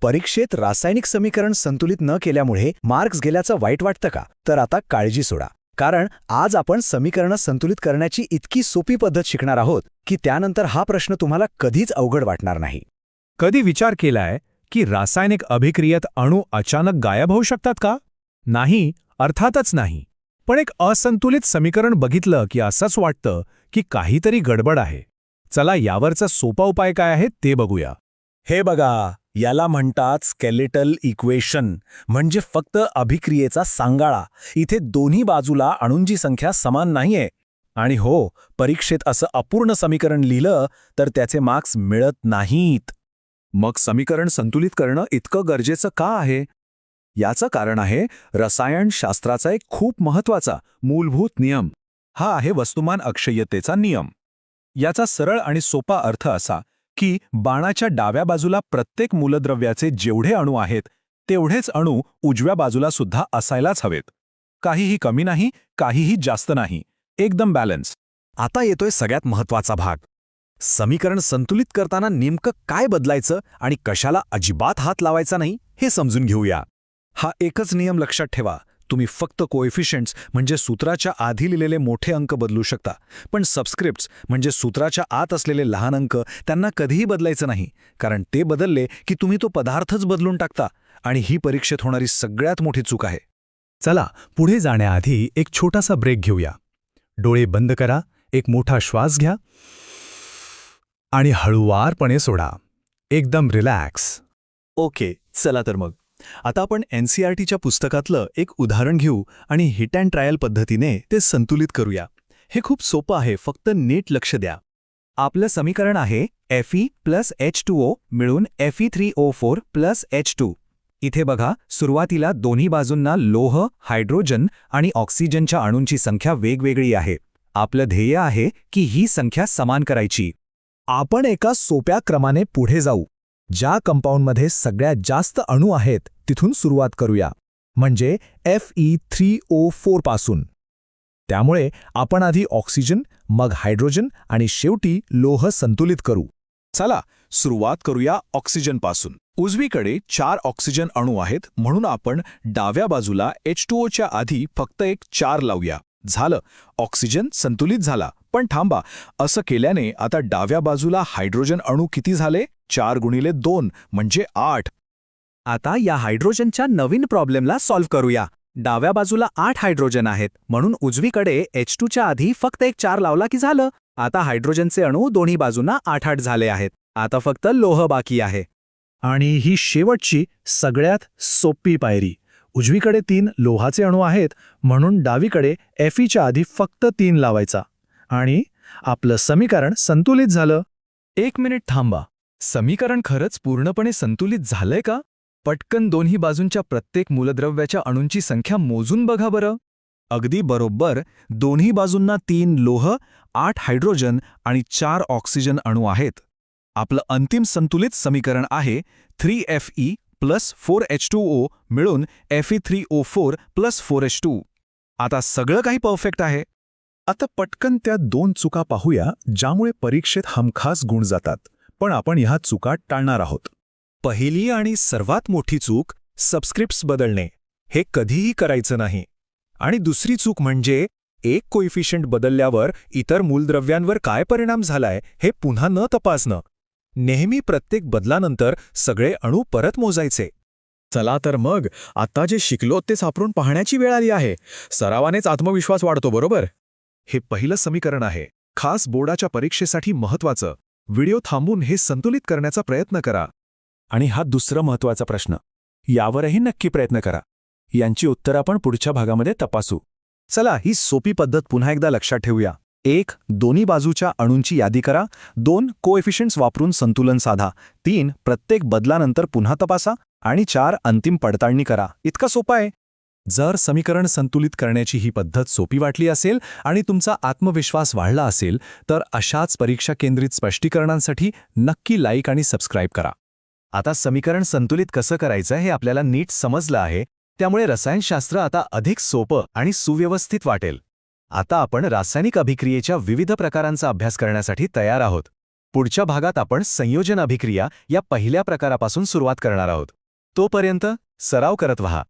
परीक्षेत रासायनिक समीकरण संतुलित न केल्यामुळे मार्क्स गेल्याचं वाईट वाटतं का? तर आता काळजी सोडा. कारण आज आपण समीकरणं संतुलित करण्याची इतकी सोपी पद्धत शिकणार आहोत की त्यानंतर हा प्रश्न तुम्हाला कधीच अवघड वाटणार नाही. कधी विचार केलाय की रासायनिक अभिक्रियेत अणू अचानक गायब होऊ शकतात का? नाही, अर्थातच नाही. पण एक असंतुलित समीकरण बघितलं की असंच वाटतं की काहीतरी गडबड आहे. चला यावरचा सोपा उपाय काय आहे ते बघूया. हे बघा, याला म्हणतात स्केलेटल इक्वेशन, म्हणजे फक्त अभिक्रियेचा सांगाळा. इथे दोन्ही बाजूला अणूंची संख्या समान नाहीये. आणि हो, परीक्षेत असं अपूर्ण समीकरण लिहिलं तर त्याचे मार्क्स मिळत नाहीत. मग समीकरण संतुलित करणं इतकं गरजेचं का आहे? याचं कारण आहे रसायनशास्त्राचा एक खूप महत्त्वाचा मूलभूत नियम. हा आहे वस्तुमान अक्षय्यतेचा नियम. याचा सरळ आणि सोपा अर्थ असा की बाणाच्या डाव्या बाजूला प्रत्येक मूलद्रव्याचे जेवढे अणू आहेत तेवढेच अणू उजव्या बाजूला सुद्धा असायलाच हवेत. काहीही कमी नाही, काहीही जास्त नाही, एकदम बॅलन्स. आता येतोय सगळ्यात महत्त्वाचा भाग. समीकरण संतुलित करताना नेमकं काय बदलायचं आणि कशाला अजिबात हात लावायचा नाही हे समजून घेऊया. हा एकच नियम लक्षात ठेवा. तुम्ही फक्त कोएफिशियंट्स म्हणजे सूत्राच्या आधी लिहिलेले मोठे अंक बदलू शकता, पण सबस्क्रिप्ट्स म्हणजे सूत्राच्या आत असलेले लहान अंक त्यांना कधीही बदलायचं नाही, कारण ते बदलले की तुम्ही तो पदार्थच बदलून टाकता. आणि ही परीक्षेत होणारी सगळ्यात मोठी चूक आहे. चला पुढे जाण्याआधी एक छोटासा ब्रेक घेऊया. डोळे बंद करा, एक मोठा श्वास घ्या आणि हळुवारपणे सोडा. एकदम रिलॅक्स. ओके, चला तर मग आता आपण NCERTच्या पुस्तकातलं एक उदाहरण घेऊ आणि हिट अँड ट्रायल पद्धतीने ते संतुलित करूया. हे खूप सोपं आहे, फक्त नीट लक्ष द्या. आपलं समीकरण आहे Fe प्लस H2O मिळून Fe3O4 प्लस H2. इथे बघा, सुरुवातीला दोन्ही बाजूंना लोह, हायड्रोजन आणि ऑक्सिजनच्या अणूंची संख्या वेगवेगळी आहे. आपलं ध्येय आहे की ही संख्या समान करायची. आपण एका सोप्या क्रमाने पुढे जाऊ. ज्या कंपाऊंडमध्ये सगळ्यात जास्त अणू आहेत तिथून सुरुवात करूया, म्हणजे Fe3O4 पासून. त्यामुळे आपण आधी ऑक्सिजन, मग हायड्रोजन आणि शेवटी लोह संतुलित करू. चला सुरुवात करूया ऑक्सिजनपासून. उजवीकडे 4 ऑक्सिजन अणू आहेत, म्हणून आपण डाव्या बाजूला H2Oच्या आधी फक्त एक 4 लावूया. झालं, ऑक्सिजन संतुलित झाला. पण थांबा, असं केल्याने आता डाव्या बाजूला हायड्रोजन अणू किती झाले? 4 गुणिले 2 म्हणजे 8. आता या हायड्रोजनच्या नवीन प्रॉब्लेमला सॉल्व्ह करूया. डाव्या बाजूला 8 हायड्रोजन आहेत, म्हणून उजवीकडे H2च्या आधी फक्त एक 4 लावला की झालं. आता हायड्रोजनचे अणू दोन्ही बाजूंना 8-8 झाले आहेत. आता फक्त लोह बाकी आहे. आणि ही शेवटची सगळ्यात सोपी पायरी. उजवीकडे 3 लोहाचे अणू आहेत, म्हणून डावीकडे Feच्या आधी फक्त 3 लावायचा आणि आपलं समीकरण संतुलित झालं. 1 मिनिट थांबा. समीकरण खरंच पूर्णपणे संतुलित झालंय का? पटकन दोन्ही बाजूंच्या प्रत्येक मूलद्रव्याच्या अणूंची संख्या मोजून बघा बरं. अगदी बरोबर. दोन्ही बाजूंना 3 लोह, 8 हायड्रोजन आणि 4 ऑक्सिजन अणू आहेत. आपलं अंतिम संतुलित समीकरण आहे 3Fe प्लस 4H2O मिळून Fe3O4 प्लस 4H2. आता सगळं काही परफेक्ट आहे. आता पटकन त्या 2 चुका पाहूया ज्यामुळे परीक्षेत हमखास गुण जातात, पण आपण ह्या चुका टाळणार आहोत. पहिली आणि सर्वात मोठी चूक सबस्क्रिप्ट्स बदलणे. हे कधीही करायचं नाही. आणि दुसरी चूक म्हणजे एक कोइफिशियंट बदलल्यावर इतर मूलद्रव्यांवर काय परिणाम झालाय हे पुन्हा न तपासणं. नेहमी प्रत्येक बदलानंतर सगळे अणू परत मोजायचे. चला तर मग आता जे शिकलो ते सापडून पाहण्याची वेळ आली आहे. सरावानेच आत्मविश्वास वाढतो, बरोबर? हे पहिलं समीकरण आहे, खास बोर्डाच्या परीक्षेसाठी महत्त्वाचं. व्हिडिओ थांबून हे संतुलित करण्याचा प्रयत्न करा. आणि हा दुसरा महत्त्वाचा प्रश्न, यावरही नक्की प्रयत्न करा. यांची उत्तरं आपण पुढच्या भागामध्ये तपासू. चला ही सोपी पद्धत पुन्हा एकदा लक्षात ठेवूया. 1. दोन्ही बाजूच्या अणूंची यादी करा. 2. कोएफिशियंट्स वापरून संतुलन साधा. 3. प्रत्येक बदलानंतर पुन्हा तपासा. आणि 4. अंतिम पडताळणी करा. इतका सोपा आहे. जर समीकरण संतुलित करण्याची ही पद्धत सोपी वाटली असेल आणि तुमचा आत्मविश्वास वाढला असेल तर अशाच परीक्षा केंद्रित स्पष्टीकरणांसाठी नक्की लाईक आणि सबस्क्राईब करा. आता समीकरण संतुलित कसं करायचं हे आपल्याला नीट समजलं आहे, त्यामुळे रसायनशास्त्र आता अधिक सोपं आणि सुव्यवस्थित वाटेल. आता आपण रासायनिक अभिक्रियेच्या विविध प्रकारांचा अभ्यास करण्यासाठी तयार आहोत. पुढच्या भागात आपण संयोजन अभिक्रिया या पहिल्या प्रकारापासून सुरुवात करणार आहोत. तोपर्यंत सराव करत व्हा.